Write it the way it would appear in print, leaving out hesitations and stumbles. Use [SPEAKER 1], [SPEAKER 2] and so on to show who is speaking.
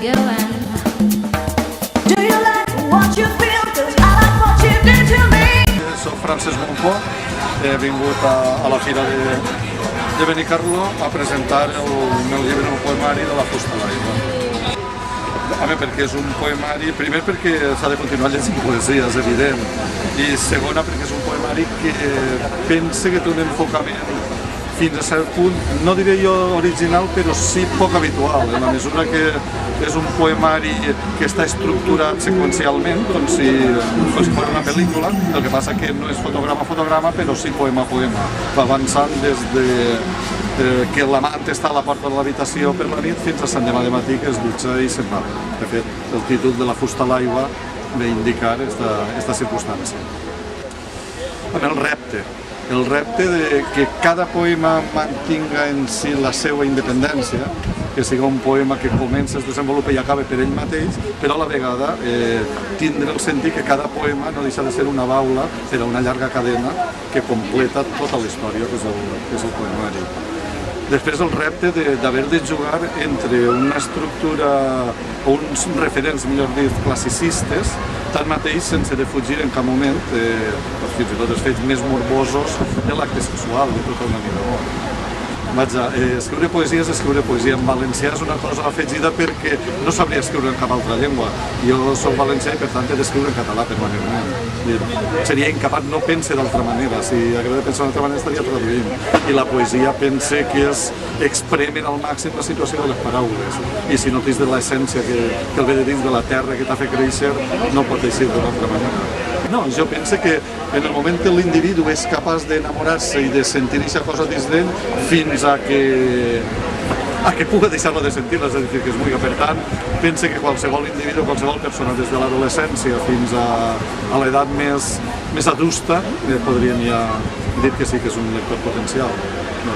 [SPEAKER 1] going.
[SPEAKER 2] Do you like what you feel? 'Cause I like what you do to me.
[SPEAKER 3] Soc Francesc Monfó, he vingut a la fira de Benicarló a presentar el meu llibre, el poemari de la fusta a l'aigua. Home, perquè és un poemari, primer perquè s'ha de continuar llegint poesia, és evident, i segona perquè és un poemari que pense que té un enfocament fins a cert punt, no diré jo original, però sí poc habitual, en la mesura que és un poemari que està estructurat seqüencialment, com si fos una pel·lícula, el que passa que no és fotograma a fotograma, però sí poema a poema. Va avançant des de que l'amant està a la porta de l'habitació per la nit fins a Sant Demà de matí, que es dutxa i se'n va. De fet, el títol de La fusta a l'aigua ve indicar aquesta circumstància. El repte de que cada poema mantinga en si la seva independència, que sigui un poema que comença, es desenvolupa i acaba per ell mateix, però a la vegada tindre el sentit que cada poema no deixa de ser una baula per a una llarga cadena que completa tota la història, que és el poemari. Després el repte d'haver de jugar entre una estructura o uns referents, millor dit, classicistes, tanmateix sense defugir en cap moment fins i tot els fets més morbosos de l'acte sexual, de tota una vida d'amor. Escriure poesia és escriure poesia. En valencià és una cosa afegida perquè no sabria escriure en cap altra llengua. Jo soc valencià i per tant he d'escriure en català permanentment. Seria incapaç, no pense d'altra manera. Si hagués de pensar d'altra manera estaria traduint. I la poesia pense que és expremen al màxim la situació de les paraules. I si no tens de l'essència que el ve de dins de la terra que t'ha fet créixer, no pot eixir d'una altra manera. No, jo penso que en el moment que l'individu és capaç d'enamorar-se i de sentir aquesta cosa dins d'ell fins a que pugui deixar-la de sentir-la, és a dir, que es vulgui. Per tant, pense que qualsevol individu, qualsevol persona, des de l'adolescència fins a l'edat més adusta, podrien ja dir que sí que és un lector potencial. No,